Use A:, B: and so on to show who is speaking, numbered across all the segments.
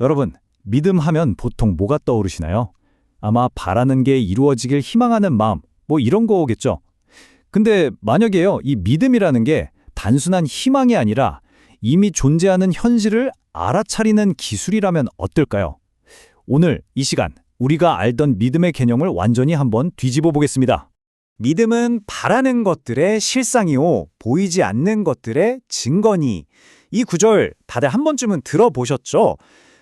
A: 여러분, 믿음 하면 보통 뭐가 떠오르시나요? 아마 바라는 게 이루어지길 희망하는 마음, 뭐 이런 거겠죠. 근데 만약에요, 이 믿음이라는 게 단순한 희망이 아니라 이미 존재하는 현실을 알아차리는 기술이라면 어떨까요? 오늘 이 시간, 우리가 알던 믿음의 개념을 완전히 한번 뒤집어 보겠습니다.
B: 믿음은 바라는 것들의 실상이요, 보이지 않는 것들의 증거니. 이 구절 다들 한 번쯤은 들어보셨죠?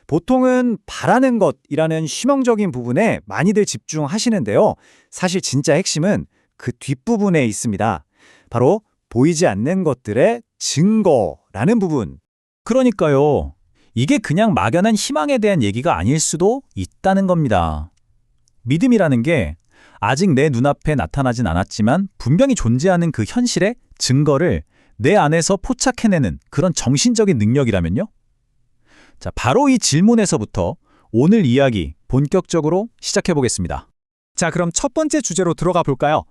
B: 보통은 바라는 것이라는虚명적인 부분에 많이들 집중하시는데요. 사실 진짜 핵심은 그 뒷부분에 있습니다. 바로 보이지 않는 것들의 증거라는 부분.
A: 그러니까요, 이게 그냥 막연한 희망에 대한 얘기가 아닐 수도 있다는 겁니다. 믿음이라는 게 아직 내 눈앞에 나타나진 않았지만 분명히 존재하는 그 현실의 증거를 내 안에서 포착해내는 그런 정신적인 능력이라면요? 자, 바로 이 질문에서부터 오늘 이야기 본격적으로 시작해 보겠습니다.
B: 자, 그럼 첫 번째 주제로 들어가 볼까요?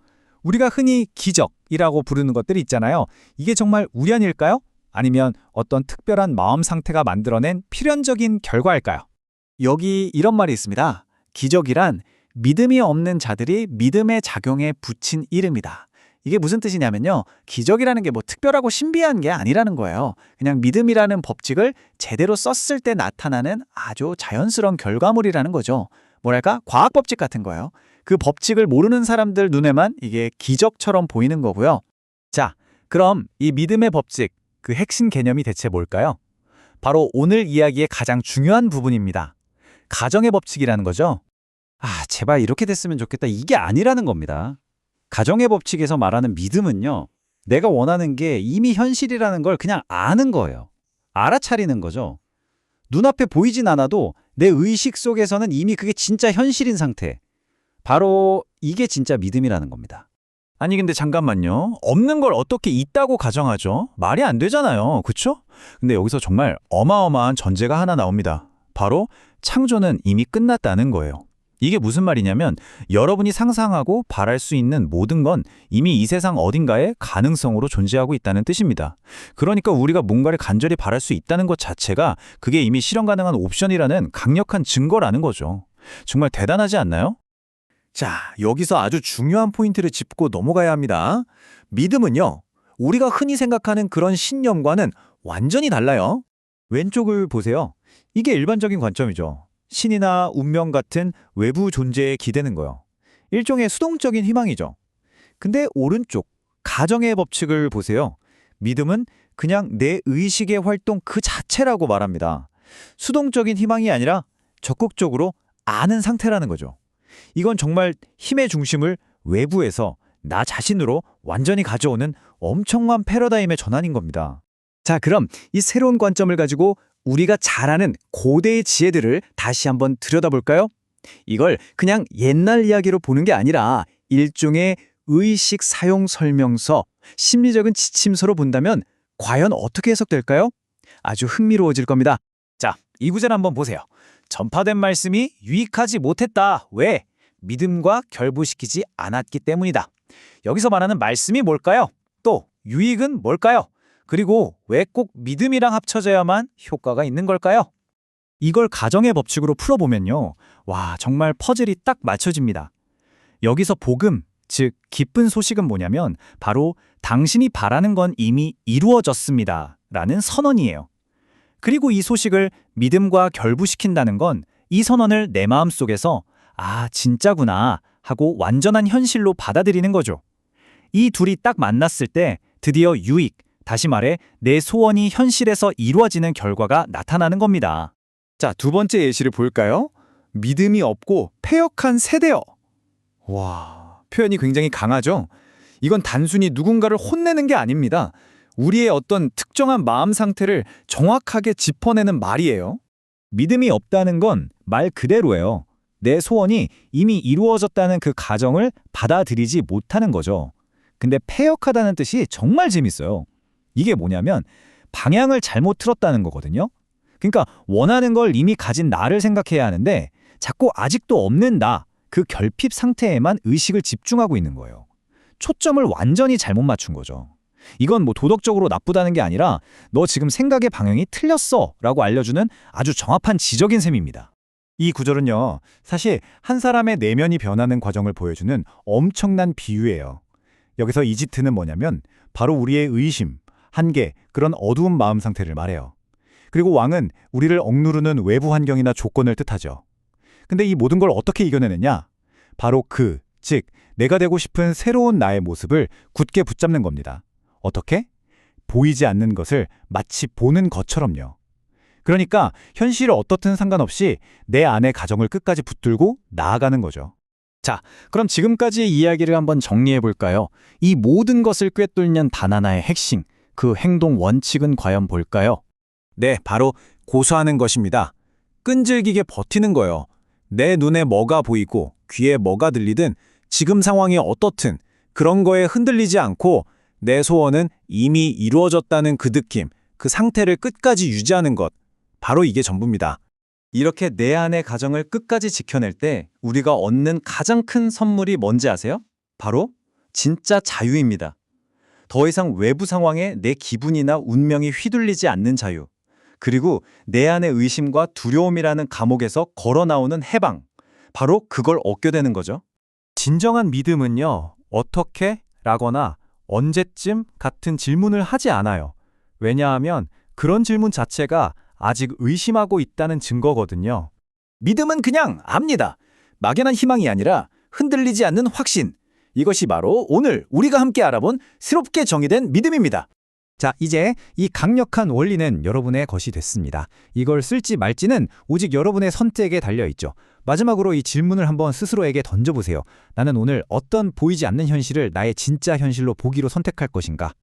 B: 우리가 흔히 기적이라고 부르는 것들이 있잖아요. 이게 정말 우연일까요? 아니면 어떤 특별한 마음 상태가 만들어낸 필연적인 결과일까요? 여기 이런 말이 있습니다. 기적이란 믿음이 없는 자들이 믿음의 작용에 붙인 이름이다. 이게 무슨 뜻이냐면요. 기적이라는 게 뭐 특별하고 신비한 게 아니라는 거예요. 그냥 믿음이라는 법칙을 제대로 썼을 때 나타나는 아주 자연스러운 결과물이라는 거죠. 뭐랄까? 과학 법칙 같은 거예요. 그 법칙을 모르는 사람들 눈에만 이게 기적처럼 보이는 거고요. 자, 그럼 이 믿음의 법칙, 그 핵심 개념이 대체 뭘까요? 바로 오늘 이야기의 가장 중요한 부분입니다. 가정의 법칙이라는 거죠. 제발 이렇게 됐으면 좋겠다. 이게 아니라는 겁니다. 가정의 법칙에서 말하는 믿음은요, 내가 원하는 게 이미 현실이라는 걸 그냥 아는 거예요. 알아차리는 거죠. 눈앞에 보이진 않아도 내 의식 속에서는 이미 그게 진짜 현실인 상태. 바로 이게 진짜 믿음이라는 겁니다.
A: 아니 근데 잠깐만요. 없는 걸 어떻게 있다고 가정하죠? 말이 안 되잖아요. 그쵸? 근데 여기서 정말 어마어마한 전제가 하나 나옵니다. 바로 창조는 이미 끝났다는 거예요. 이게 무슨 말이냐면 여러분이 상상하고 바랄 수 있는 모든 건 이미 이 세상 어딘가에 가능성으로 존재하고 있다는 뜻입니다. 그러니까 우리가 뭔가를 간절히 바랄 수 있다는 것 자체가 그게 이미 실현 가능한 옵션이라는 강력한 증거라는 거죠. 정말 대단하지 않나요?
B: 자, 여기서 아주 중요한 포인트를 짚고 넘어가야 합니다. 믿음은요, 우리가 흔히 생각하는 그런 신념과는 완전히 달라요. 왼쪽을 보세요. 이게 일반적인 관점이죠. 신이나 운명 같은 외부 존재에 기대는 거요. 일종의 수동적인 희망이죠. 근데 오른쪽, 가정의 법칙을 보세요. 믿음은 그냥 내 의식의 활동 그 자체라고 말합니다. 수동적인 희망이 아니라 적극적으로 아는 상태라는 거죠. 이건 정말 힘의 중심을 외부에서 나 자신으로 완전히 가져오는 엄청난 패러다임의 전환인 겁니다. 자, 그럼 이 새로운 관점을 가지고 우리가 잘 아는 고대의 지혜들을 다시 한번 들여다볼까요? 이걸 그냥 옛날 이야기로 보는 게 아니라 일종의 의식 사용 설명서, 심리적인 지침서로 본다면 과연 어떻게 해석될까요? 아주 흥미로워질 겁니다. 자, 이 구절 한번 보세요. 전파된 말씀이 유익하지 못했다. 왜? 믿음과 결부시키지 않았기 때문이다. 여기서 말하는 말씀이 뭘까요? 또 유익은 뭘까요? 그리고 왜 꼭 믿음이랑 합쳐져야만 효과가 있는 걸까요? 이걸 가정의 법칙으로 풀어보면요. 와, 정말 퍼즐이 딱 맞춰집니다. 여기서 복음, 즉 기쁜 소식은 뭐냐면 바로 당신이 바라는 건 이미 이루어졌습니다. 라는 선언이에요. 그리고 이 소식을 믿음과 결부시킨다는 건 이 선언을 내 마음속에서 진짜구나 하고 완전한 현실로 받아들이는 거죠. 이 둘이 딱 만났을 때 드디어 유익, 다시 말해 내 소원이 현실에서 이루어지는 결과가 나타나는 겁니다. 자, 두 번째 예시를 볼까요? 믿음이 없고 패역한 세대여. 와, 표현이 굉장히 강하죠? 이건 단순히 누군가를 혼내는 게 아닙니다. 우리의 어떤 특정한 마음 상태를 정확하게 짚어내는 말이에요. 믿음이 없다는 건 말 그대로예요. 내 소원이 이미 이루어졌다는 그 가정을 받아들이지 못하는 거죠. 근데 패역하다는 뜻이 정말 재밌어요. 이게 뭐냐면 방향을 잘못 틀었다는 거거든요. 그러니까 원하는 걸 이미 가진 나를 생각해야 하는데 자꾸 아직도 없는 나, 그 결핍 상태에만 의식을 집중하고 있는 거예요. 초점을 완전히 잘못 맞춘 거죠.
A: 이건 뭐 도덕적으로 나쁘다는 게 아니라 너 지금 생각의 방향이 틀렸어 라고 알려주는 아주 정확한 지적인 셈입니다.
B: 이 구절은요, 사실 한 사람의 내면이 변하는 과정을 보여주는 엄청난 비유예요. 여기서 이집트는 뭐냐면 바로 우리의 의심, 한계, 그런 어두운 마음 상태를 말해요. 그리고 왕은 우리를 억누르는 외부 환경이나 조건을 뜻하죠. 근데 이 모든 걸 어떻게 이겨내느냐? 바로 즉 내가 되고 싶은 새로운 나의 모습을 굳게 붙잡는 겁니다. 어떻게? 보이지 않는 것을 마치 보는 것처럼요. 그러니까 현실이 어떻든 상관없이 내 안의 가정을 끝까지 붙들고 나아가는 거죠.
A: 그럼 지금까지의 이야기를 한번 정리해 볼까요? 이 모든 것을 꿰뚫는 단 하나의 핵심, 그 행동 원칙은 과연 뭘까요?
B: 네, 바로 고수하는 것입니다. 끈질기게 버티는 거요. 내 눈에 뭐가 보이고 귀에 뭐가 들리든 지금 상황이 어떻든 그런 거에 흔들리지 않고 내 소원은 이미 이루어졌다는 그 느낌, 그 상태를 끝까지 유지하는 것. 바로 이게 전부입니다. 이렇게 내 안의 가정을 끝까지 지켜낼 때 우리가 얻는 가장 큰 선물이 뭔지 아세요? 바로 진짜 자유입니다. 더 이상 외부 상황에 내 기분이나 운명이 휘둘리지 않는 자유. 그리고 내 안의 의심과 두려움이라는 감옥에서 걸어 나오는 해방. 바로 그걸 얻게 되는 거죠. 진정한 믿음은요, 어떻게? 라거나 언제쯤 같은 질문을 하지 않아요. 왜냐하면 그런 질문 자체가 아직 의심하고 있다는 증거거든요. 믿음은 그냥 압니다. 막연한 희망이 아니라 흔들리지 않는 확신. 이것이 바로 오늘 우리가 함께 알아본 새롭게 정의된 믿음입니다.
A: 자, 이제 이 강력한 원리는 여러분의 것이 됐습니다. 이걸 쓸지 말지는 오직 여러분의 선택에 달려있죠. 마지막으로 이 질문을 한번 스스로에게 던져보세요. 나는 오늘 어떤 보이지 않는 현실을 나의 진짜 현실로 보기로 선택할 것인가?